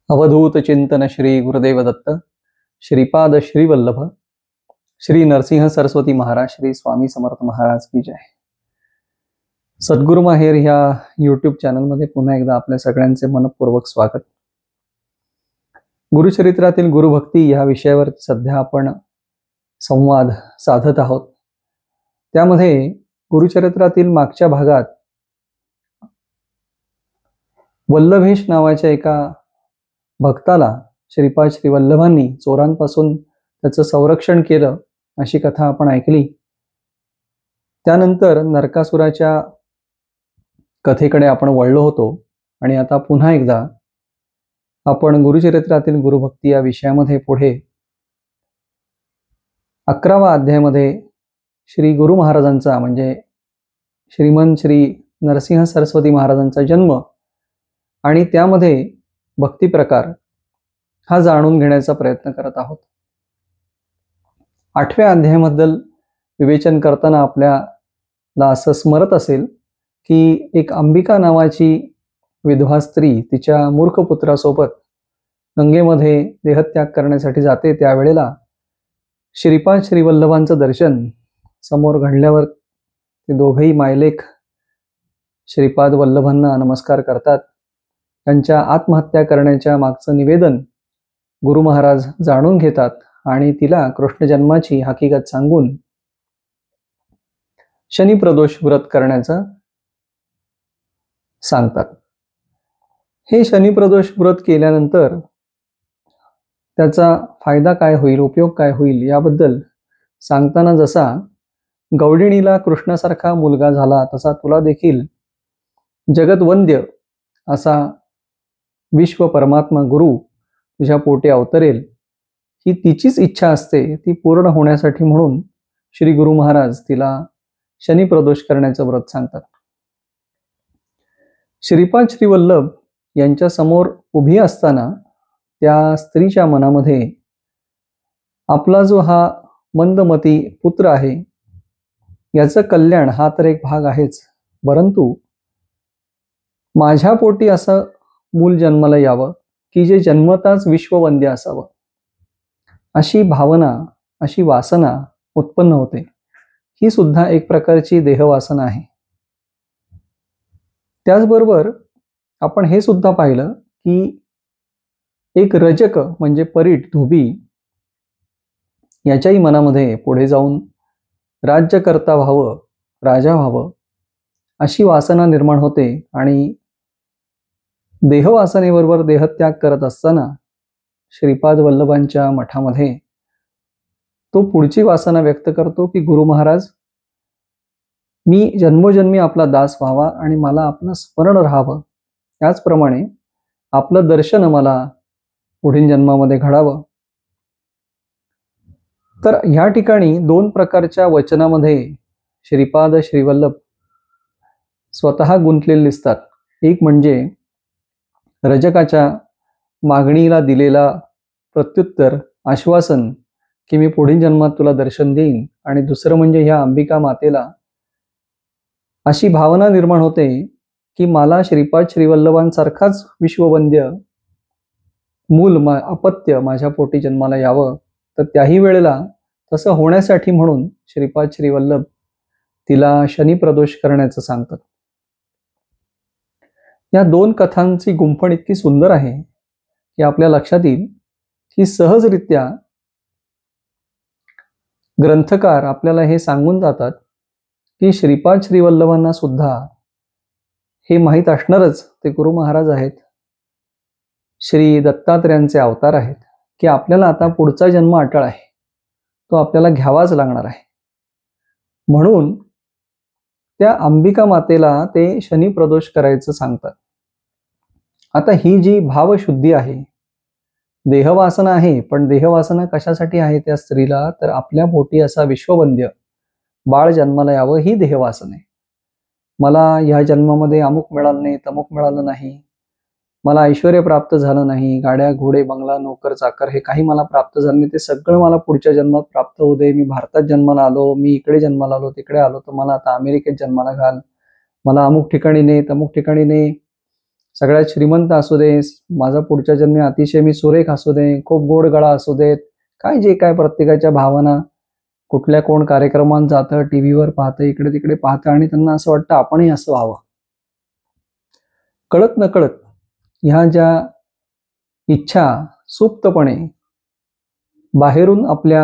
अवधूत चिंतन श्री गुरुदेव दत्त श्रीपाद श्री वल्लभ श्री नरसिंह सरस्वती महाराज श्री स्वामी समर्थ महाराज की जय। सद्गुरु माहेर ह्या यूट्यूब चॅनलमध्ये पुन्हा एकदा आपल्या सगळ्यांचे मनपूर्वक स्वागत। गुरुचरित्रातील गुरुभक्ती ह्या विषयावर सध्या आपण संवाद साधत आहोत। त्यामध्ये गुरुचरित्रातील मागच्या भागात वल्लभेश नावाच्या एका भक्ताला श्रीपाद श्री वल्लभांनी चोरांपासून त्याचं संरक्षण केलं अशी कथा आपण ऐकली। त्यानंतर नरकासुराच्या कथेकडे आपण वळलो होतो आणि आता पुन्हा एकदा आपण गुरुचरित्रातील गुरुभक्ती या विषयामध्ये पुढे 11वा अध्यायामध्ये श्री गुरु महाराजांचा म्हणजे श्रीमंत श्री नरसिंह सरस्वती महाराजांचा जन्म आणि त्यामध्ये भक्ती प्रकार हा जाणून घेण्याचा प्रयत्न करत आहोत। 8व्या अध्यायाबद्दल विवेचन करताना आपल्याला असं स्मरत असेल की एक अंबिका नावाची विधवा स्त्री तिच्या मूर्ख पुत्रासोबत गंगेमध्ये देहत्याग करण्यासाठी जाते। त्यावेळेला श्रीपाद श्री वल्लभांचं दर्शन समोर घडल्यावर ते दोघेही मायलेक श्रीपाद वल्लभांना नमस्कार करतात। त्यांच्या आत्महत्या करण्याच्या मागचं निवेदन गुरु महाराज जाणून घेतात आणि तिला कृष्ण जन्माची हकीकत सांगून शनी प्रदोष व्रत करण्याचं सांगतात। हे शनी प्रदोष व्रत केल्यानंतर त्याचा फायदा काय होईल, उपयोग काय होईल याबद्दल सांगताना जसा गौडिणीला कृष्णासारखा मुलगा झाला तसा तुला देखील जगतवंद्य असा विश्व परमात्मा गुरु तुझ्या पोटी अवतरेल ही तिचीच इच्छा असते। ती पूर्ण होण्यासाठी म्हणून श्री गुरु महाराज तिला शनी प्रदोष करण्याचं व्रत सांगतात। श्रीपाद श्री वल्लभ यांच्या समोर उभी असताना त्या स्त्रीच्या मनामध्ये आपला जो हा मंदमती पुत्र आहे याचं कल्याण हा तर एक भाग आहेच, परंतु माझ्या पोटी असं मूल जन्माला यावं की जे जन्मताच विश्ववंद्य असावं अशी भावना, अशी वासना उत्पन्न होते। ही सुद्धा एक प्रकारची देहवासना आहे। त्याचबरोबर आपण हे सुद्धा पाहिलं की एक रजक म्हणजे परीट धोबी याच्याही मनामध्ये पुढे जाऊन राज्यकर्ता व्हावं, राजा व्हावं अशी वासना निर्माण होते आणि देहवासनेबरोबर देहत्याग करत असताना श्रीपाद वल्लभांच्या मठामध्ये तो पुढची वासना व्यक्त करतो की गुरु महाराज मी जन्मोजन्मी आपला दास व्हावा आणि मला आपलं स्मरण राहावं, त्याचप्रमाणे आपलं दर्शन मला पुढील जन्मामध्ये घडावं। तर ह्या ठिकाणी दोन प्रकारच्या वचनामध्ये श्रीपाद श्री वल्लभ स्वतः गुंतलेले दिसतात। एक म्हणजे रजकाच्या मागणीला दिलेला प्रत्युत्तर आश्वासन की मी पुढील जन्मात तुला दर्शन देईन, आणि दुसरं म्हणजे ह्या अंबिका मातेला अशी भावना निर्माण होते की मला श्रीपाद श्री वल्लभांसारखाच विश्ववंद्य मूल अपत्य माझ्या पोटी जन्माला यावं। तर त्याही वेळेला तसं होण्यासाठी म्हणून श्रीपाद श्री वल्लभ तिला शनी प्रदोष करण्याचं सांगतात। या दोन कथांची गुंफण इतकी सुंदर आहे की आपल्या लक्षात येईल की सहजरित्या ग्रंथकार आपल्याला हे सांगून जातात की श्रीपाद श्री वल्लभांना सुद्धा हे माहीत असणारच ते गुरु महाराज आहेत, श्री दत्तात्रेयांचे अवतार आहेत, की आपल्याला आता पुढचा जन्म अटळ आहे, तो आपल्याला घ्यावाच लागणार आहे। म्हणून त्या अंबिका मातेला ते शनी प्रदोष करायचं सांगतात। आता ही जी भावशुद्धी आहे, देहवासना आहे, पण देहवासना कशासाठी आहे त्या स्त्रीला, तर आपल्या पोटी असा विश्ववंद्य बाळ जन्माला यावं ही देहवासना आहे। मला ह्या जन्मामध्ये अमुक मिळालं नाही, तमुक मिळालं नाही, मला ऐश्वर्य प्राप्त झालं नाही, गाड्या घोडे बंगला नोकर चाकर हे काही मला प्राप्त झालं नाही, ते सगळं मला पुढच्या जन्मात प्राप्त होऊ दे। मी भारतात जन्माला आलो, मी इकडे जन्माला आलो, तिकडे आलो, तर मला आता अमेरिकेत जन्माला घाल, मला अमुक ठिकाणी ने, तमुक ठिकाणी ने, सगळ्यात श्रीमंत असू दे, माझा पुढच्या जन्मी अतिशय मी सुरेख असू दे, खूप गोड गळा असू देत, काय जे काय प्रत्येकाच्या भावना, कुठल्या कोण कार्यक्रमात जातं, टीव्हीवर पाहतं, इकडे तिकडे पाहतं आणि त्यांना असं वाटतं आपणही असं व्हावं. कळत नकळत ह्या ज्या इच्छा सुप्तपणे बाहेरून आपल्या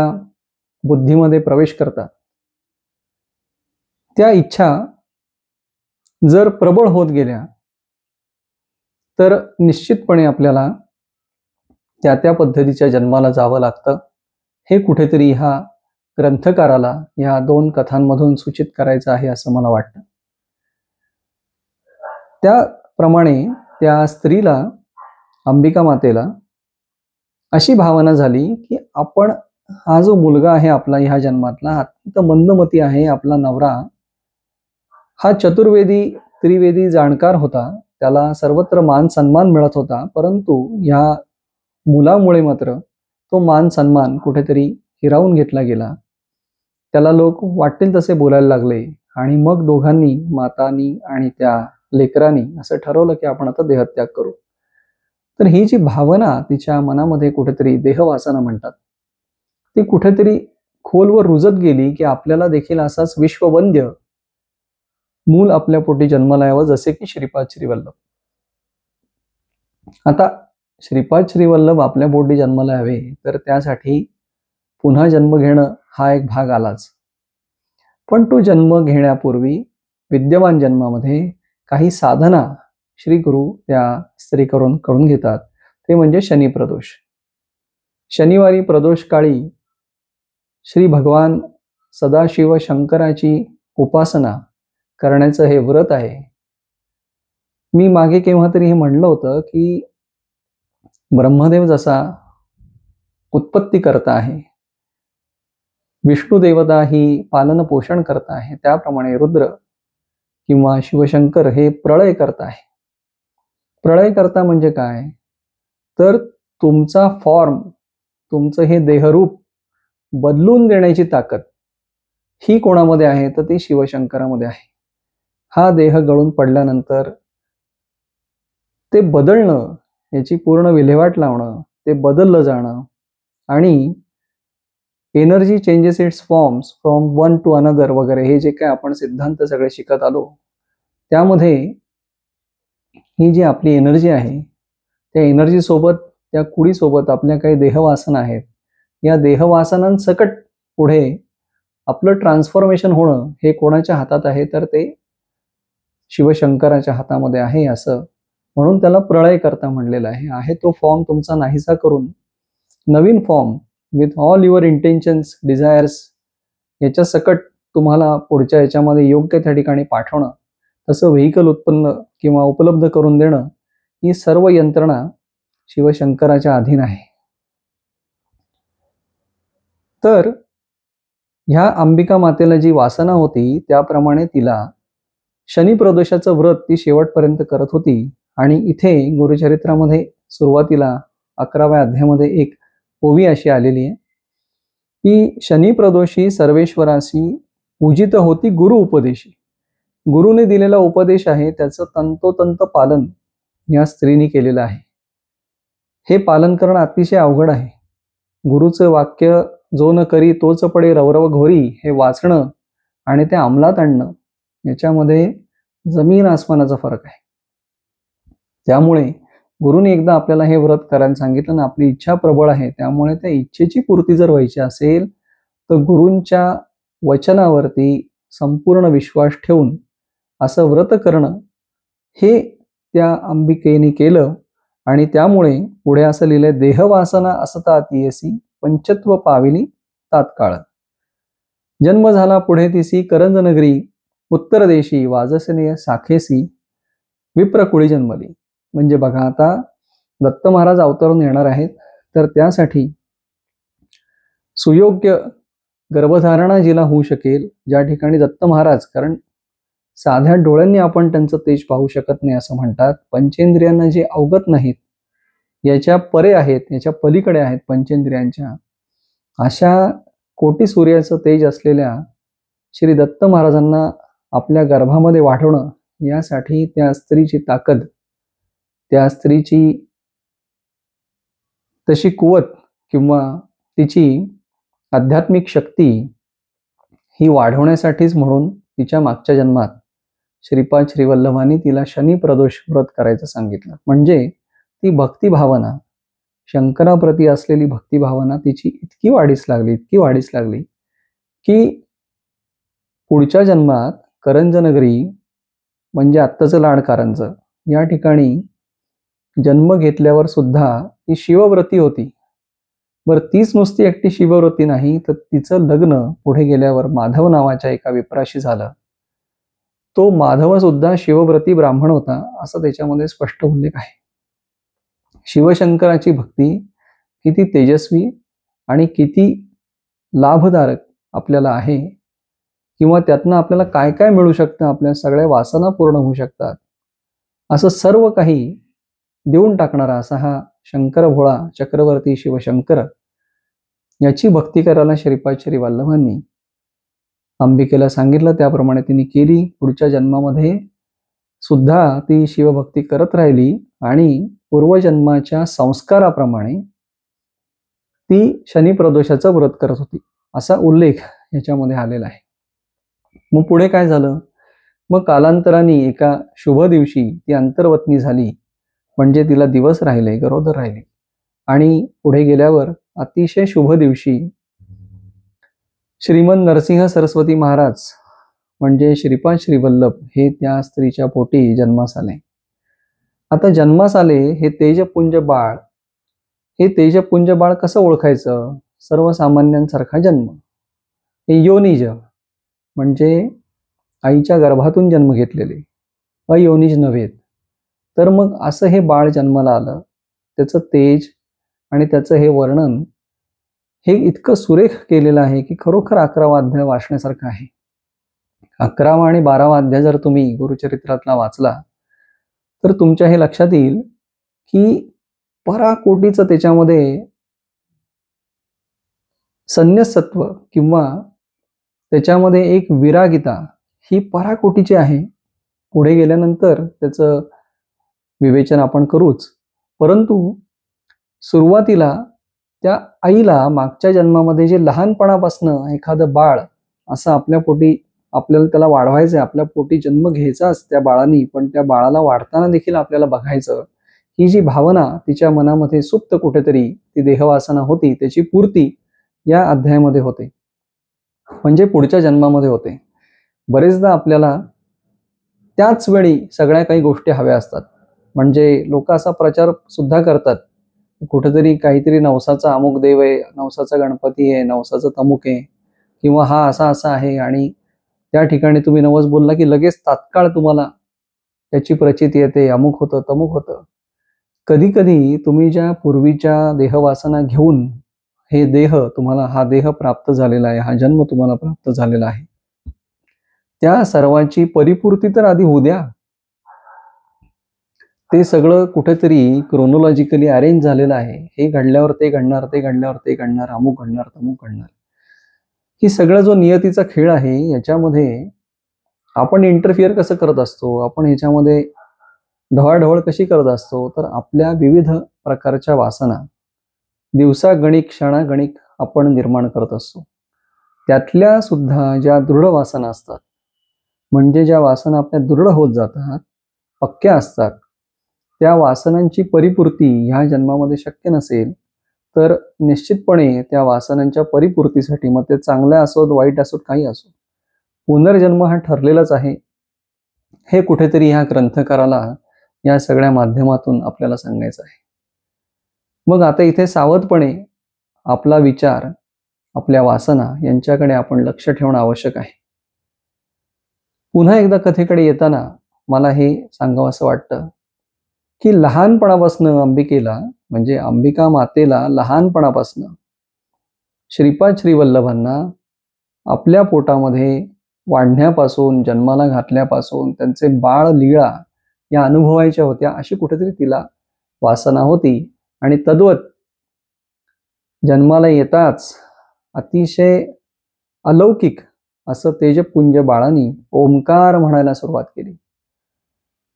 बुद्धीमध्ये प्रवेश करतात, त्या इच्छा जर प्रबळ होत गेल्या तर निश्चितपणे आपल्याला त्या त्या पद्धतीच्या जन्माला जावं लागतं. हे कुठेतरी ह्या ग्रंथकाराला ह्या 2 कथांमधून सूचित करायचं आहे असं मला वाटतं. त्याप्रमाणे त्या स्त्रीला, अंबिका मातेला अशी भावना झाली की आपण, हा जो मुलगा आहे आपला ह्या जन्मातला, अत्यंत मंदमती आहे, आपला नवरा हा चतुर्वेदी त्रिवेदी जाणकार होता, त्याला सर्वत्र मान सन्मान मिळत होता, परंतु ह्या मुलामुळे मात्र तो मान सन्मान कुठेतरी हिरावून घेतला गेला. त्याला लोक वाटेल तसे बोलायला लागले आणि मग दोघांनी, मातानी आणि त्या लेकरांनी असं ठरवलं की आपण आता देहत्याग करू. तर ही जी भावना तिच्या मनामध्ये कुठेतरी देहवासना म्हणतात, ती कुठेतरी खोलवर रुजत गेली की आपल्याला देखील असाच विश्ववंद्य मूल आपल्या पोटी जन्माला यावं, जसे की श्रीपाद श्रीवल्लभ. आता श्रीपाद श्रीवल्लभ आपल्या पोटी जन्माला यावे तर त्यासाठी पुन्हा जन्म घेणं हा एक भाग आलाच. पण तो जन्म घेण्यापूर्वी विद्यमान जन्मामध्ये काही साधना श्री गुरु त्या स्त्रीकडून घेतात, ते म्हणजे शनी प्रदोष. शनिवारी प्रदोष काळी श्री भगवान सदाशिव शंकराची उपासना करण्याचं हे व्रत आहे. मी मागे केव्हा तरी हे म्हणलं होतं की ब्रह्मदेव जसा उत्पत्ती करता आहे, विष्णू देवता ही पालन पोषण करता आहे, त्याप्रमाणे रुद्र किंवा शिवशंकर हे प्रळय करता आहे. प्रळय करता म्हणजे काय, तर तुमचा फॉर्म, तुमचं हे देहरूप बदलून देण्याची ताकद ही कोणामध्ये आहे, तर ती शिवशंकरामध्ये आहे. हा देह गळून पडल्यानंतर ते बदलणं, याची पूर्ण विल्हेवाट लावणं, ते बदललं जाणं आणि energy changes it's forms from one two another वगैरे, हे जे काय आपण सिद्धांत सगळे शिकत आलो, त्यामध्ये ही जी आपली एनर्जी आहे, त्या एनर्जी सोबत, त्या कुडीसोबत आपल्या काही देहवासना आहेत, या देहवासनांसकट पुढे आपलं ट्रान्सफॉर्मेशन होणं हे कोणाच्या हातात आहे, तर ते शिवशंकराच्या हातामध्ये आहे. असं म्हणून त्याला प्रळय करता म्हणलेलं आहे. तो फॉर्म तुमचा नाहीसा करून नवीन form with all your intentions, desires याच्या सकट तुम्हाला पुढच्या याच्यामध्ये योग्य त्या ठिकाणी पाठवणं, तसं व्हेकल उत्पन्न किंवा उपलब्ध करून देणं, ही सर्व यंत्रणा शिवशंकराच्या अधीन आहे. तर ह्या अंबिका मातेला जी वासना होती त्याप्रमाणे तिला शनी प्रदोषाचं व्रत ती शेवटपर्यंत करत होती. आणि इथे गुरुचरित्रामध्ये सुरुवातीला 11व्या अध्यायामध्ये एक ओवी अशी आलेली आहे की शनी प्रदोषी सर्वेश्वरासी पूजित होती गुरु उपदेशी. गुरुने दिलेला उपदेश आहे त्याचं तंतोतंत पालन या स्त्रीने केलेलं आहे. हे पालन करणं अतिशय अवघड आहे. गुरुचं वाक्य जो न करी तोच पडे रवरव घोरी, हे वाचणं आणि ते अंमलात आणणं, याच्यामध्ये जमीन आसमानाचा फरक आहे. त्यामुळे गुरुने एकदा आपल्याला हे व्रत करायला सांगितलं ना, आपली इच्छा प्रबळ आहे, त्यामुळे त्या इच्छेची पूर्ती जर व्हायची असेल तर गुरूंच्या वचनावरती संपूर्ण विश्वास ठेवून असं व्रत करणं, हे त्या अंबिकेने केलं. आणि त्यामुळे पुढे असं लिहिलंय, देहवासना असता तियसी पंचत्व पाविली तात्काळ. जन्म झाला पुढे तिसी करंज नगरी, उत्तर देशी वाजसने साखेसी विप्रकुळी जन्मली. म्हणजे बघा, आता दत्त महाराज अवतरून येणार आहेत, तर त्यासाठी सुयोग्य गर्भधारणा जिला होऊ शकेल, ज्या ठिकाणी दत्त महाराज, कारण साध्या डोळ्यांनी आपण त्यांचं तेज पाहू शकत नाही असं म्हणतात, पंचेंद्रियांना जे अवगत नाहीत, याच्या परे आहेत, याच्या पलीकडे आहेत पंचेंद्रियांच्या, अशा कोटी सूर्याचं तेज असलेल्या श्री दत्त महाराजांना आपल्या गर्भामध्ये वाढवणं, यासाठी त्या स्त्रीची ताकद त्या स्त्रीची तशी कुवत किंवा तिची आध्यात्मिक शक्ती ही वाढवण्यासाठीच म्हणून तिच्या मागच्या जन्मात श्रीपाद श्रीवल्लभांनी तिला शनी प्रदोष व्रत करायचं सांगितलं. म्हणजे ती भक्तिभावना, शंकराप्रती असलेली भक्तिभावना तिची इतकी वाढीस लागली की पुढच्या जन्मात करंजनगरी म्हणजे आत्ताचं लाड कारंज या ठिकाणी जन्म घेतल्यावर सुद्धा ती शिवव्रती होती. बरं, तीच नुसती एकटी शिवव्रती नाही, तर तिचं लग्न पुढे गेल्यावर माधव नावाच्या एका विप्राशी झालं. तो माधव सुद्धा शिवव्रती ब्राह्मण होता, असा त्याच्यामध्ये स्पष्ट उल्लेख आहे. शिवशंकराची भक्ती किती तेजस्वी आणि किती लाभदायक आपल्याला आहे, किंवा त्यातनं आपल्याला काय काय मिळू शकतं, आपल्या सगळ्या वासना पूर्ण होऊ शकतात, असं सर्व काही देऊन टाकणारा असा हा शंकर भोळा चक्रवर्ती शिवशंकर याची भक्ती करायला श्रीपाद श्रीवल्लभांनी अंबिकेला सांगितलं. त्याप्रमाणे तिने केली. पुढच्या जन्मामध्ये सुद्धा ती शिवभक्ती करत राहिली आणि पूर्वजन्माच्या संस्काराप्रमाणे ती शनी प्रदोषाचं व्रत करत होती, असा उल्लेख याच्यामध्ये आलेला आहे. मग पुढे काय झालं? मग कालांतराने एका शुभ दिवशी ती अंतर्वत्नी झाली, म्हणजे तिला दिवस राहिले, गरोदर राहिली. आणि पुढे गेल्यावर अतिशय शुभ दिवशी श्रीमंत नरसिंह सरस्वती महाराज म्हणजे श्रीपाद श्रीवल्लभ हे त्या स्त्रीच्या पोटी जन्मास आले. आता जन्मास आले हे तेजपुंज बाळ. हे तेजपुंज बाळ कसं ओळखायचं? सर्वसामान्यांसारखा जन्म. हे योनिज म्हणजे आईच्या गर्भातून जन्म घेतलेले, अयोनिज नव्हेत. तर मग असं हे बाळ जन्माला आलं. त्याचं तेज आणि त्याचं हे वर्णन हे इतकं सुरेख केलेलं आहे की खरोखर 11वा अध्याय वाचण्यासारखं आहे. 11वा आणि 12वा अध्याय जर तुम्ही गुरुचरित्रातला वाचला तर तुमच्या हे लक्षात येईल की पराकोटीचं त्याच्यामध्ये संन्यसत्व किंवा त्याच्यामध्ये एक विरागिता ही पराकोटीची आहे. पुढे गेल्यानंतर त्याचं विवेचन आपण करूच, परंतु सुरुवातीला त्या आईला मागच्या जन्मामध्ये जे लहानपणापासनं एखादं बाळ असं आपल्या पोटी आपल्याला त्याला वाढवायचंय, आपल्या पोटी जन्म घ्यायचाच त्या बाळानी, पण त्या बाळाला वाढताना देखील आपल्याला बघायचं, ही जी भावना तिच्या मनामध्ये सुप्त कुठेतरी ती देहवासना होती, त्याची पूर्ती या अध्यायामध्ये होते, म्हणजे पुढच्या जन्मामध्ये होते. बरेचदा आपल्याला त्याच वेळी सगळ्या काही गोष्टी हव्या असतात. म्हणजे लोक असा प्रचार सुद्धा करतात, कुठेतरी काहीतरी नवसाचा अमुक देव आहे, नवसाचा गणपती आहे, नवसाचं तमुक आहे, किंवा हा असा असा आहे, आणि त्या ठिकाणी तुम्ही नवस बोलला की लगेच तात्काळ तुम्हाला त्याची प्रचिती येते, अमुक होतं तमुक होतं. कधी कधी तुम्ही ज्या पूर्वीच्या देहवासना घेऊन हे देह तुम्हाला हा देह प्राप्त झालेला आहे, हा जन्म तुम्हाला प्राप्त झालेला आहे, त्या सर्वांची परिपूर्ती तर आधी होऊ द्या. ते सगळं कुठेतरी क्रोनॉलॉजिकली अरेंज झालेलं आहे. हे घडल्यावर ते घडणार, ते घडल्यावर ते घडणार, अमुक घडणार तमुक घडणार. ही सगळं जो नियतीचा खेळ आहे याच्यामध्ये आपण इंटरफिअर कसं करत असतो, आपण ह्याच्यामध्ये ढवळाढवळ कशी करत असतो, तर आपल्या विविध प्रकारच्या वासना दिवसागणिक क्षणागणिक आपण निर्माण करत असतो. त्यातल्या सुद्धा ज्या दृढ वासना असतात, म्हणजे ज्या वासना आपल्या दृढ होत जातात, पक्क्या असतात, त्या वासनांची परिपूर्ती ह्या जन्मामध्ये शक्य नसेल तर निश्चितपणे त्या वासनांच्या परिपूर्तीसाठी, मग ते चांगल्या असोत वाईट असोत काही असो, पुनर्जन्म हा ठरलेलाच आहे. हे कुठेतरी ह्या ग्रंथकाराला या सगळ्या माध्यमातून आपल्याला सांगायचं आहे. मग आता इथे सावधपणे आपला विचार, आपल्या वासना यांच्याकडे आपण लक्ष ठेवणं आवश्यक आहे. पुन्हा एकदा कथेकडे येताना मला हे सांगावं असं वाटतं की लहानपणापासून अंबिकेला म्हणजे अंबिका मातेला लहानपणापासून श्रीपाद श्रीवल्लभांना आपल्या पोटामध्ये वाढण्यापासून, जन्माला घातल्यापासून त्यांचे बाळ लीळा या अनुभवायच्या होत्या, अशी कुठेतरी तिला वासना होती. आणि तद्वत जन्माला येताच अतिशय अलौकिक असं तेजपुंज बाळानी ओंकार म्हणायला सुरुवात केली.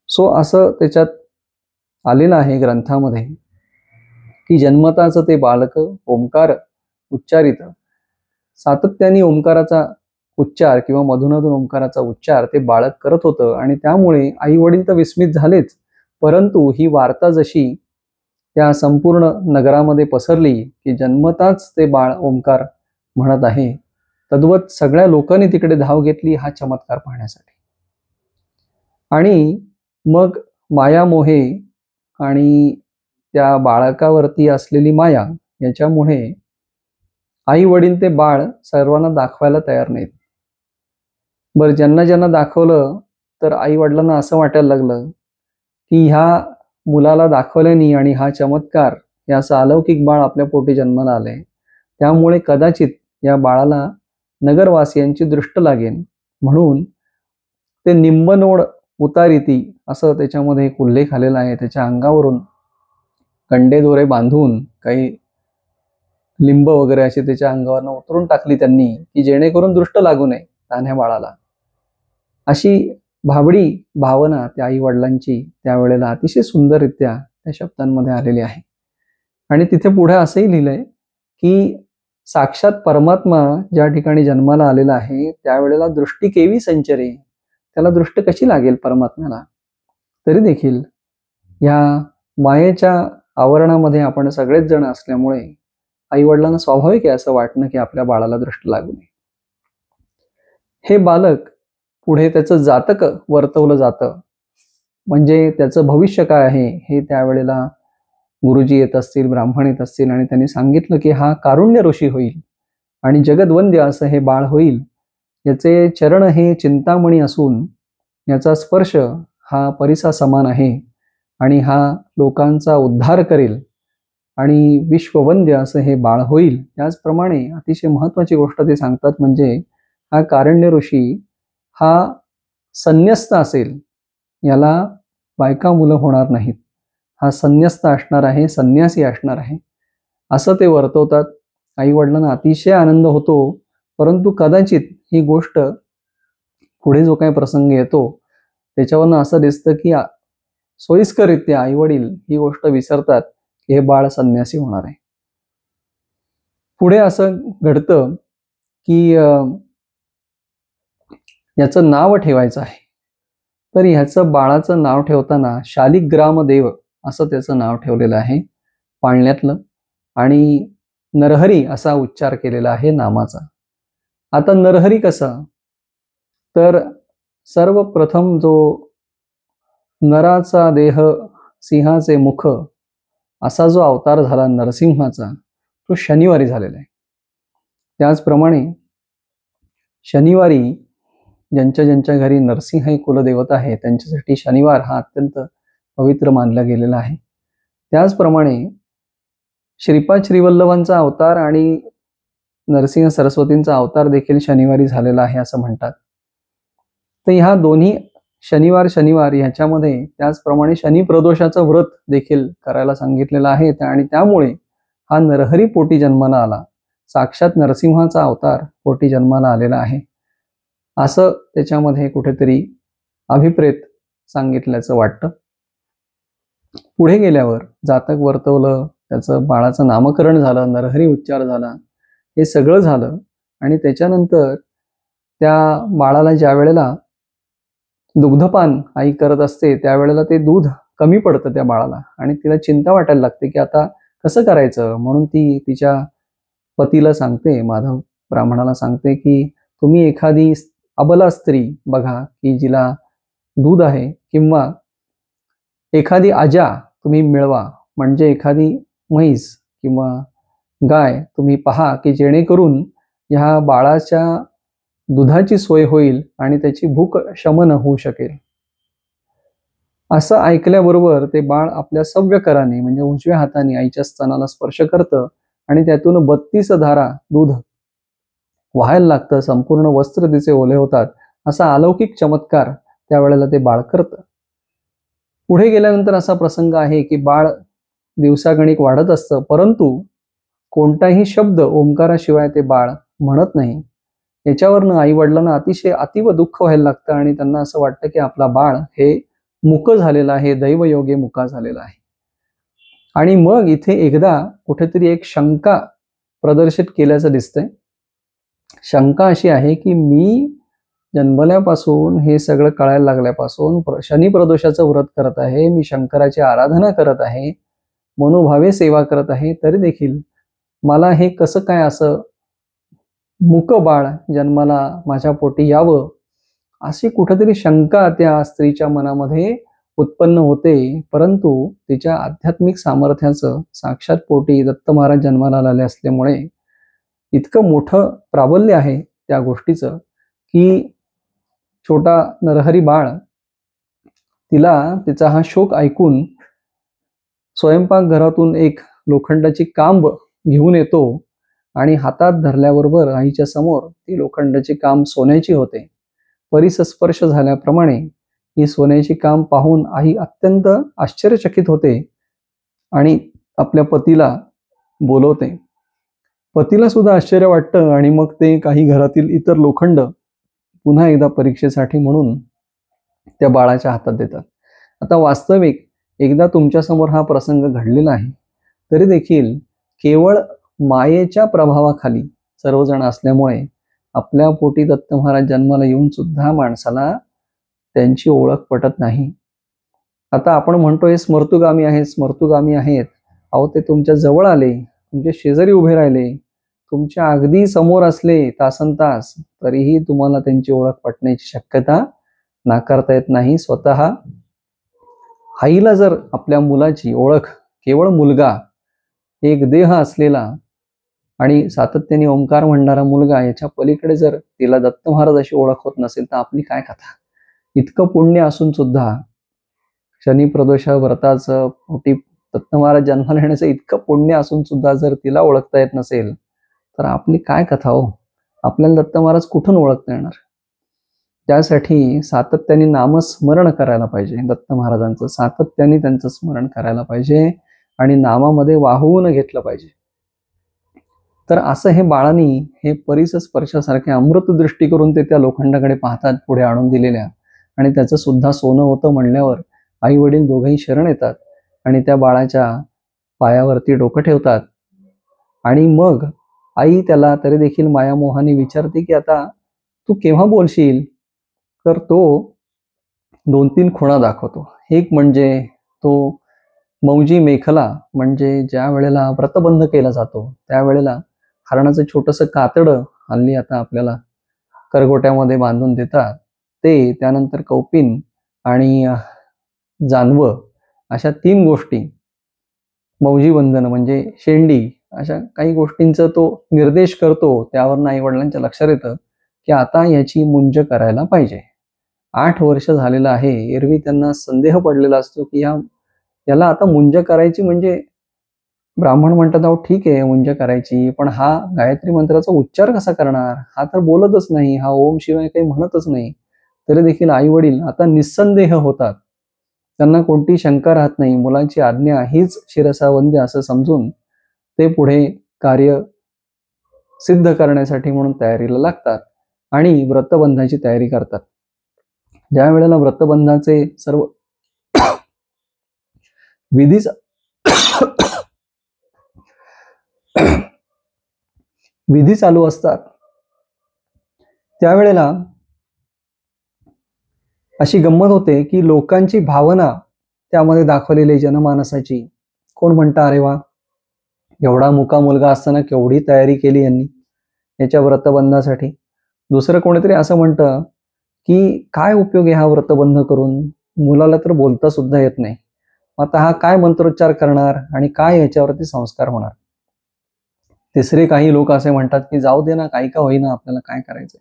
सो असं त्याच्यात आलेलं आहे ग्रंथामध्ये की जन्मताच ते बालक ओंकार उच्चारित, सातत्याने ओंकाराचा उच्चार किंवा मधूनमधून ओंकाराचा उच्चार ते बाळक करत होतं आणि त्यामुळे आई वडील तर विस्मित झालेच, परंतु ही वार्ता जशी त्या संपूर्ण नगरामध्ये पसरली की जन्मताच ते बाळ ओंकार म्हणत आहे, तद्वत सगळ्या लोकांनी तिकडे धाव घेतली हा चमत्कार पाहण्यासाठी. आणि मग माया मोहे आणि त्या बाळकावरती असलेली माया याच्यामुळे आई वडील ते बाळ सर्वांना दाखवायला तयार नाहीत. बरं, ज्यांना ज्यांना दाखवलं तर आई वडिलांना असं वाटायला लागलं की ह्या मुलाला दाखवल्याने आणि हा चमत्कार, हे असं अलौकिक बाळ आपल्या पोटी जन्माला आलंय, त्यामुळे कदाचित या बाळाला नगरवासियांची दृष्ट लागेल, म्हणून ते निंबनोड उतारिती असं त्याच्यामध्ये एक उल्लेख आलेला आहे. त्याच्या अंगावरून कंडे दोरे बांधून काही लिंब वगैरे अशी त्याच्या अंगावरनं उतरून टाकली त्यांनी की जेणेकरून दृष्ट लागू नये तान्ह्या बाळाला. अशी भाबडी भावना त्या आई वडिलांची त्यावेळेला अतिशय सुंदररित्या त्या शब्दांमध्ये आलेली आहे. आणि तिथे पुढे असंही लिहिलंय की साक्षात परमात्मा ज्या ठिकाणी जन्माला आलेला आहे त्यावेळेला दृष्टी केवी संचरे, त्याला दृष्ट कशी लागेल परमात्म्याला. तरी देखील ह्या मायेच्या आवरणामध्ये आपण सगळेच जण असल्यामुळे आई वडिलांना स्वाभाविक आहे असं वाटणं की आपल्या बाळाला दृष्ट लागू नये. हे बालक पुढे त्याचं जातक वर्तवलं जातं, म्हणजे त्याचं भविष्य काय आहे हे त्यावेळेला गुरुजी येत असतील, ब्राह्मण येत असतील आणि त्यांनी सांगितलं की हा कारुण्य ऋषी होईल आणि जगद्वंद्य असं हे बाळ होईल. याचे चरण हे चिंतामणी असून याचा स्पर्श हा परिसा समान आहे आणि हा लोकांचा उद्धार करेल आणि विश्ववंद्य असं हे बाळ होईल. त्याचप्रमाणे अतिशय महत्त्वाची गोष्ट ते सांगतात, म्हणजे हा कारुण्य ऋषी हा संन्यस्त असेल, याला बायका मुलं होणार नाहीत, हा संन्यस्त असणार आहे, संन्यासी असणार आहे असं ते वर्तवतात. आई वडिलांना अतिशय आनंद होतो, परंतु कदाचित ही गोष्ट पुढे जो काही प्रसंग येतो त्याच्यावरनं असं दिसतं की सोयीस्कररित्या आई वडील ही गोष्ट विसरतात की हे बाळ संन्यासी होणार आहे. पुढे असं घडतं की याचं नाव ठेवायचं आहे, तर ह्याचं बाळाचं नाव ठेवताना शालिग्रामदेव असं त्याचं नाव ठेवलेलं आहे पाळण्यातलं, आणि नरहरी असा उच्चार केलेला आहे नामाचा. आता नरहरी कसा, तर सर्वप्रथम जो नराचा देह सिंहाचे मुख असा जो अवतार झाला नरसिंहाचा, तो शनिवारी झालेला आहे. त्याचप्रमाणे शनिवारी ज्यांच्या ज्यांच्या घरी नरसिंह ही कुलदेवता आहे त्यांच्यासाठी शनिवार हा अत्यंत पवित्र मानला गेलेला आहे. त्याचप्रमाणे श्रीपाद श्रीवल्लभांचा अवतार आणि नरसिंह सरस्वतींचा अवतार देखील शनिवारी झालेला आहे असं म्हणतात. तर ह्या दोन्ही शनिवार ह्याच्यामध्ये त्याचप्रमाणे शनी प्रदोषाचं व्रत देखील करायला सांगितलेलं आहे आणि त्यामुळे हा नरहरी पोटी जन्माला आला, साक्षात नरसिंहाचा अवतार पोटी जन्माला आलेला आहे असं त्याच्यामध्ये कुठेतरी अभिप्रेत सांगितल्याचं वाटतं. पुढे गेल्यावर जातक वर्तवलं, त्याचं बाळाचं नामकरण झालं, नरहरी उच्चार झाला, हे सगळं झालं आणि त्याच्यानंतर त्या बाळाला ज्या वेळेला दुग्धपान आई करत असते त्यावेळेला ते दूध कमी पडतं त्या बाळाला आणि तिला चिंता वाटायला लागते की आता कसं करायचं. म्हणून ती तिच्या पतीला सांगते, माधव ब्राह्मणाला सांगते की तुम्ही एखादी अबला स्त्री बघा की जिला दूध आहे, किंवा एखादी आजा तुम्ही मिळवा, म्हणजे एखादी म्हैस किंवा गाय तुम्ही पहा की जेणेकरून ह्या बाळाच्या दुधाची सोय होईल आणि त्याची भूक शमन होऊ शकेल. असं ऐकल्याबरोबर ते बाळ आपल्या सव्य कराने म्हणजे उजव्या हाताने आईच्या स्तनाला स्पर्श करतं आणि त्यातून 32 धारा दूध व्हायला लागतं, संपूर्ण वस्त्र तिचे ओले होतात. असा अलौकिक चमत्कार त्यावेळेला ते बाळ करतं. पुढे गेल्यानंतर असा प्रसंग आहे की बाळ दिवसागणिक वाढत असतं, परंतु कोणताही शब्द ओंकाराशिवाय ते बाळ म्हणत नाही. याच्यावरनं आई वडिलांना अतिशय अतीव दुःख व्हायला लागतं आणि त्यांना असं वाटतं की आपला बाळ हे मुक झालेला आहे, दैवयोगे मुका झालेला आहे. आणि मग इथे एकदा कुठेतरी एक शंका प्रदर्शित केल्याचं दिसतंय. शंका अशी आहे की मी जन्मल्यापासून हे सगळं कळायला लागल्यापासून शनी प्रदोषाचं व्रत करत आहे, मी शंकराची आराधना करत आहे, मनोभावे सेवा करत आहे, तरी देखील मला हे कसं काय असं मूक बाळ जन्माला माझ्या पोटी यावं, अशी कुठेतरी शंका त्या स्त्रीच्या मनामध्ये उत्पन्न होते. परंतु तिच्या आध्यात्मिक सामर्थ्याचं साक्षात पोटी दत्त महाराज जन्माला आले असल्यामुळे इतकं मोठं प्राबल्य आहे त्या गोष्टीचं की छोटा नरहरी बाळ तिला तिचा हा शोक ऐकून स्वयंपाकघरातून एक लोखंडाची कांब घेऊन येतो आणि हातात धरल्याबरोबर आईच्या समोर ती लोखंडाची कांब सोन्याची होते. परिसस्पर्श झाल्याप्रमाणे ही सोन्याची कांब पाहून आई अत्यंत आश्चर्यचकित होते आणि आपल्या पतीला बोलवते. पतीला सुद्धा आश्चर्य वाटतं आणि मग ते काही घरातील इतर लोखंड पुन्हा एकदा परीक्षेसाठी म्हणून त्या बाळाच्या हातात देतात. आता वास्तविक एकदा तुमच्यासमोर हा प्रसंग घडलेला आहे, तरी देखील केवळ मायेच्या प्रभावाखाली सर्वजण असल्यामुळे आपल्या पोटी दत्त महाराज जन्माला येऊन सुद्धा माणसाला त्यांची ओळख पटत नाही. आता आपण म्हणतोय स्मर्तुगामी आहेत, स्मर्तुगामी आहेत. अहो, ते तुमच्या जवळ आले, तुमच्या शेजारी उभे राहिले, तुमच्या अगदी समोर असले तासनतास, तरीही तुम्हाला त्यांची ओळख पटण्याची शक्यता नाकारता येत नाही. स्वतः आईला जर आपल्या मुलाची ओळख केवळ मुलगा, एक देह असलेला आणि सातत्याने ओंकार म्हणणारा मुलगा, याच्या पलीकडे जर तिला दत्त महाराज अशी ओळख होत नसेल तर आपली काय कथा. इतकं पुण्य असून सुद्धा शनी प्रदोष व्रताचं पोटी दत्त महाराज जन्माला येण्याचं इतकं पुण्य असून सुद्धा जर तिला ओळखता येत नसेल तर आपली काय कथा हो. आपल्याला दत्त महाराज कुठून ओळखता येणार. त्यासाठी सातत्याने नामस्मरण करायला पाहिजे. दत्त महाराजांचं सातत्याने त्यांचं स्मरण करायला पाहिजे आणि नामामध्ये वाहवून घेतलं पाहिजे. तर असं हे बाळांनी हे परिसस्पर्शासारखे अमृत दृष्टी करून ते त्या लोखंडाकडे पाहतात पुढे आणून दिलेल्या, आणि त्याचं सुद्धा सोनं होतं म्हणल्यावर आई वडील दोघेही शरण येतात आणि त्या बाळाच्या पायावरती डोकं ठेवतात. आणि मग आई त्याला तरी देखील मायामोहाने विचारते की आता तू केव्हा बोलशील. तर तो 2-3 खुणा दाखवतो. एक म्हणजे तो मौजी मेखला, म्हणजे ज्या वेळेला व्रतबंध केला जातो त्यावेळेला हरणाचं छोटंसं कातडं हल्ली आता आपल्याला करगोट्यामध्ये बांधून देतात ते, त्यानंतर कौपिन आणि जानवं, अशा 3 गोष्टी, मौजी बंधन म्हणजे शेंडी, अशा काही गोष्टींचा तो निर्देश करतो. त्यावरून आई वडिलांच्या लक्षात येतं की आता याची मुंज करायला पाहिजे. 8 वर्ष झालेलं आहे. एरवी त्यांना संदेह पडलेला असतो की याला आता मुंज करायची म्हणजे ब्राह्मण म्हणतात अहो ठीक आहे मुंज करायची, पण हा गायत्री मंत्राचा उच्चार कसा करणार, हा तर बोलतच नाही, हा ओम शिवाय काही म्हणतच नाही. तरी देखील आई वडील आता निस्संदेह होतात. त्यांना कोणती शंका राहत नाही. मुलांची आज्ञा हीच शिरसावंद्य असं समजून ते पुढे कार्य सिद्ध करण्यासाठी म्हणून तयारीला लागतात आणि व्रतबंधाची तयारी करतात. ज्या वेळेला व्रतबंधाचे सर्व विधी चालू असतात त्यावेळेला अशी गंमत होते की लोकांची भावना त्यामध्ये दाखवलेली जनमानसाची. कोण म्हणतं अरे वा, एवढा मुका मुलगा असताना केवढी तयारी केली यांनी याच्या व्रतबंधासाठी. दुसरं कोणीतरी असं म्हणतं की काय उपयोग आहे हा व्रतबंध करून, मुलाला तर बोलता सुद्धा येत नाही, आता हा काय मंत्रोच्चार करणार आणि काय याच्यावरती संस्कार होणार. तिसरे काही लोक असे म्हणतात की जाऊ दे ना, काही का होईना, आपल्याला काय करायचंय,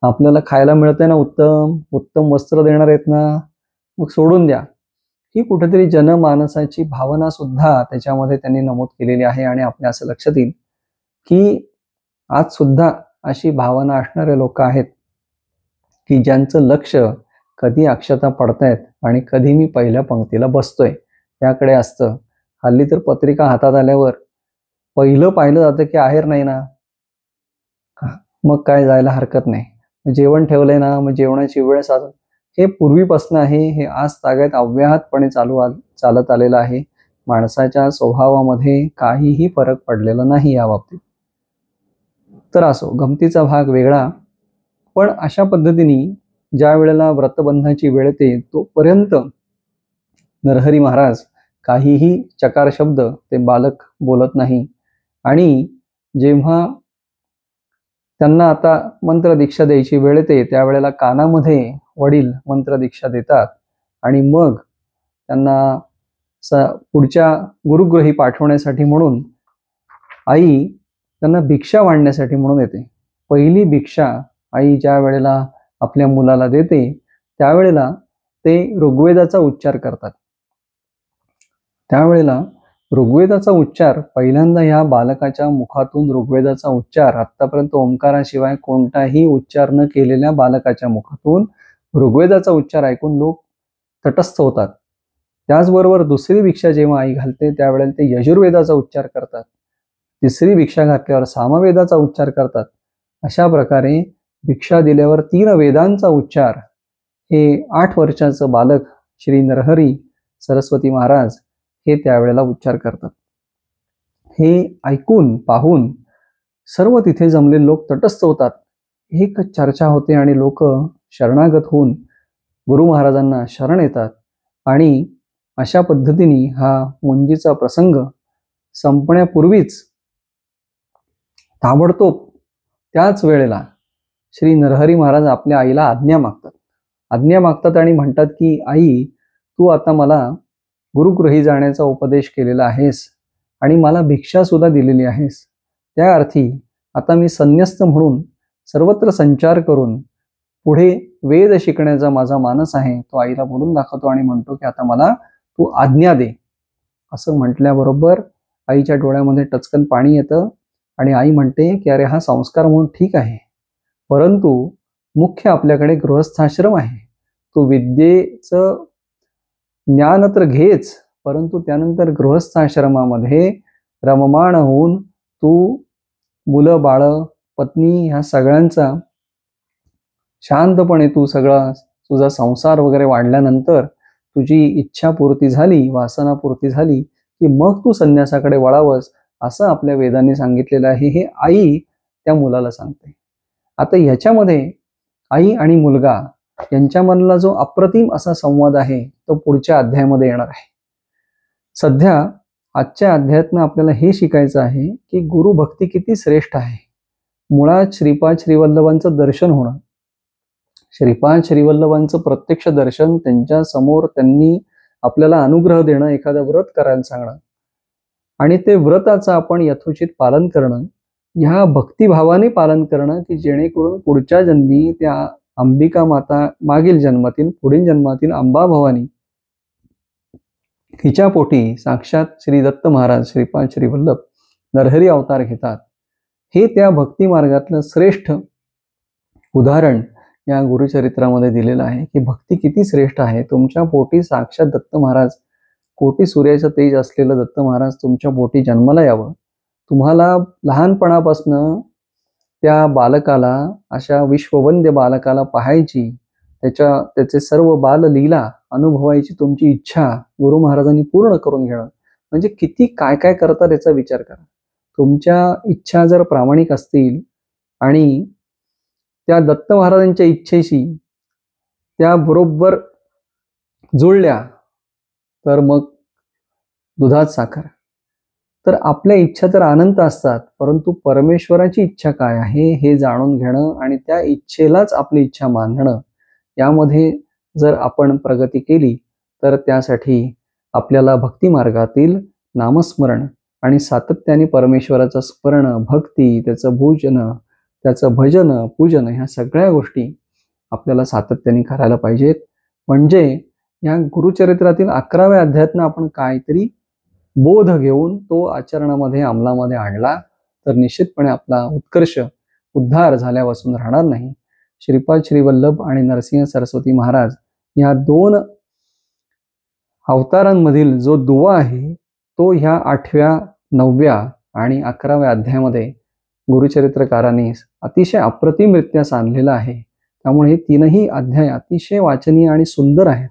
आपल्याला खायला मिळतंय ना, उत्तम उत्तम वस्त्र देणार आहेत ना, मग सोडून द्या. ही कुठेतरी जनमानसाची भावना सुद्धा त्याच्यामध्ये त्यांनी नमूद केलेली आहे. आणि आपल्या असं लक्षात येईल की आज सुद्धा अशी भावना असणारे लोक आहेत की ज्यांचं लक्ष कधी अक्षता पडतायत आणि कधी मी पहिल्या पंक्तीला बसतोय याकडे असतं. हल्ली तर पत्रिका हातात आल्यावर पहिलं पाहिलं जातं की आहेर नाही ना, मग काय जायला हरकत नाही, जेवण ठेवलंय ना, मग जेवणाची वेळ हे पूर्वीपासून आहे. हे आज तागायत अव्याहतपणे चालत आलेलं आहे. माणसाच्या स्वभावामध्ये काहीही फरक पडलेला नाही या बाबतीत. तर असो, गमतीचा भाग वेगळा. पण अशा पद्धतीने ज्या वेळेला व्रतबंधाची वेळ येते तोपर्यंत नरहरी महाराज काहीही चकार शब्द ते बालक बोलत नाही. आणि जेव्हा त्यांना आता मंत्र दीक्षा द्यायची वेळ येते त्यावेळेला कानामध्ये वडील मंत्र दीक्षा देतात आणि मग त्यांना पुढच्या गुरुगृही पाठवण्यासाठी म्हणून आई त्यांना भिक्षा मांडण्यासाठी म्हणून येते. पहिली भिक्षा आई ज्या वेळेला आपल्या मुलाला देते त्यावेळेला ते ऋग्वेदाचा उच्चार करतात. त्यावेळेला ऋग्वेदाचा उच्चार पहिल्यांदा ह्या बालकाच्या मुखातून ऋग्वेदाचा उच्चार आतापर्यंत ओंकाराशिवाय कोणताही उच्चार न केलेल्या बालकाच्या मुखातून ऋग्वेदाचा उच्चार ऐकून लोक तटस्थ होतात. त्याचबरोबर दुसरी भिक्षा जेव्हा आई घालते त्यावेळेला ते यजुर्वेदाचा उच्चार करतात. तिसरी भिक्षा घातल्यावर सामवेदाचा उच्चार करतात. अशा प्रकारे भिक्षा दिल्यावर 3 वेदांचा उच्चार हे 8 वर्षाचं बालक श्री नरहरी सरस्वती महाराज हे त्यावेळेला उच्चार करतात. हे ऐकून पाहून सर्व तिथे जमलेले लोक तटस्थ होतात. एक चर्चा होते आणि लोक शरणागत होऊन गुरु महाराजांना शरण येतात. आणि अशा पद्धतीने हा मुंजीचा प्रसंग संपण्यापूर्वीच ताबडतोब त्याच वेळेला श्री नरहरी महाराज आपल्या आईला आज्ञा मागतात आणि म्हणतात की आई, तू आता मला गुरुगृही जाण्याचा उपदेश केलेला आहेस आणि मला भिक्षा सुद्धा दिलेली आहेस. त्या अर्थी आता मी संन्यस्त म्हणून सर्वत्र संचार करून पुढे वेद शिकण्याचा माझा मानस आहे. तो आईला बोलून दाखवतो आणि म्हणतो की आता मला तू आज्ञा दे. असं म्हटल्याबरोबर आईच्या डोळ्यामध्ये टचकन पाणी येतं आणि आई म्हणते की अरे, हा संस्कार म्हणून ठीक आहे, परंतु मुख्य आपल्याकडे गृहस्थाश्रम आहे. तू विद्येचं ज्ञान तर घेच, परंतु त्यानंतर गृहस्थाश्रमामध्ये रममाण होऊन तू मुलं बाळ पत्नी ह्या सगळ्यांचा शांतपणे तू सगळा तुझा संसार वगैरे वाढल्यानंतर तुझी इच्छा पूर्ती झाली, वासना पूर्ती झाली की मग तू संन्यासाकडे वळावंस, असं आपल्या वेदांनी सांगितलेलं आहे. हे आई त्या मुलाला सांगते. आता ह्याच्यामध्ये आई आणि मुलगा यांच्यामधला जो अप्रतिम असा संवाद आहे तो पुढच्या अध्यायामध्ये येणार आहे. सध्या आजच्या अध्यायातनं आपल्याला हे शिकायचं आहे की गुरुभक्ती किती श्रेष्ठ आहे. मुळात श्रीपाद श्रीवल्लभांचं दर्शन होणं, श्रीपाद श्रीवल्लभांचं प्रत्यक्ष दर्शन, त्यांच्या समोर त्यांनी आपल्याला अनुग्रह देणं, एखादं व्रत करायला सांगणं आणि ते व्रताचं आपण यथोचित पालन करणं, ह्या भक्तिभावाने पालन करणं की जेणेकरून पुढच्या जन्मी त्या अंबिका माता मागील जन्मातील पुढील जन्मातील अंबा भवानी हिच्या पोटी साक्षात श्री दत्त महाराज श्रीपाद श्रीवल्लभ नरहरी अवतार घेतात. हे त्या भक्ती मार्गातलं श्रेष्ठ उदाहरण या गुरुचरित्रामध्ये दिलेलं आहे की भक्ती किती श्रेष्ठ आहे. तुमच्या पोटी साक्षात दत्त महाराज, कोटी सूर्याचं तेज असलेलं दत्त महाराज तुमच्या पोटी जन्माला यावं. तुम्हाला लहानपणापासनं त्या बालकाला, अशा विश्ववंद्य बालकाला पाहायची, त्याचे सर्व बाललीला अनुभवायची तुमची इच्छा गुरु महाराजांनी पूर्ण करून घेणं म्हणजे किती काय काय करतात याचा विचार करा. तुमच्या इच्छा जर प्रामाणिक असतील आणि त्या दत्त महाराजांच्या इच्छेशी त्या बरोबर जुळल्या तर मग दुधात साखर. तर आपल्या इच्छा तर अनंत असतात, परंतु परमेश्वराची इच्छा काय आहे हे जाणून घेणं आणि त्या इच्छेलाच आपली इच्छा मानणं, यामध्ये जर आपण प्रगती केली तर त्यासाठी आपल्याला भक्ती मार्गातील नामस्मरण आणि सातत्याने परमेश्वराचं स्मरण, भक्ती, त्याचं भोजन, त्याचं भजन, पूजन ह्या सगळ्या गोष्टी आपल्याला सातत्याने करायला पाहिजेत. म्हणजे या गुरुचरित्रातील 11व्या अध्यायातनं आपण काहीतरी बोध घेऊन तो आचरणामध्ये अंमलामध्ये आणला तर निश्चितपणे आपला उत्कर्ष उद्धार झाल्यापासून राहणार नाही. श्रीपाद श्रीवल्लभ आणि नरसिंह सरस्वती महाराज या 2 अवतारांमधील जो दुवा आहे तो ह्या 8व्या, 9व्या आणि 11व्या अध्यायामध्ये गुरुचरित्रकारांनी अतिशय अप्रतिमरित्या सांगलेला आहे. त्यामुळे हे 3ही अध्याय अतिशय वाचनीय आणि सुंदर आहेत.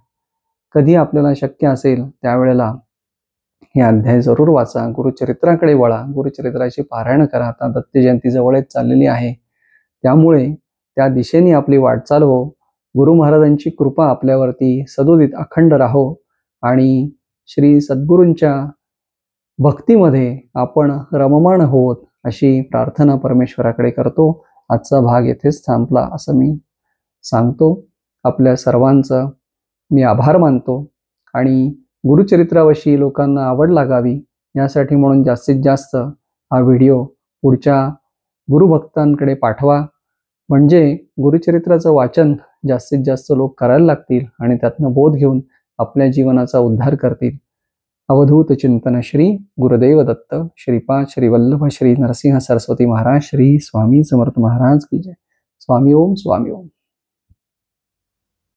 कधी आपल्याला शक्य असेल त्यावेळेला हे अध्याय जरूर वाचा, गुरुचरित्राकडे वळा, गुरुचरित्राची पारायण करा. आता दत्त जयंती जवळच चाललेली आहे, त्यामुळे त्या दिशेने आपली वाटचाल हो. गुरु महाराजांची कृपा आपल्यावरती सदोदित अखंड राहो आणि श्री सद्गुरूंच्या भक्तीमध्ये आपण रममाण होत अशी प्रार्थना परमेश्वराकडे करतो. आजचा भाग येथेच थांबला असं मी सांगतो. आपल्या सर्वांचं मी आभार मानतो आणि गुरुचरित्राविषयी लोकांना आवड लागावी यासाठी म्हणून जास्तीत जास्त हा व्हिडिओ पुढच्या गुरुभक्तांकडे पाठवा, म्हणजे गुरुचरित्राचं वाचन जास्तीत जास्त लोक करायला लागतील आणि त्यातनं बोध घेऊन आपल्या जीवनाचा उद्धार करतील. अवधूत चिंतन श्री गुरुदेव दत्त श्रीपाद श्री वल्लभ श्री नरसिंह सरस्वती महाराज श्री स्वामी समर्थ महाराज की जय. स्वामी ओम. स्वामी ओम.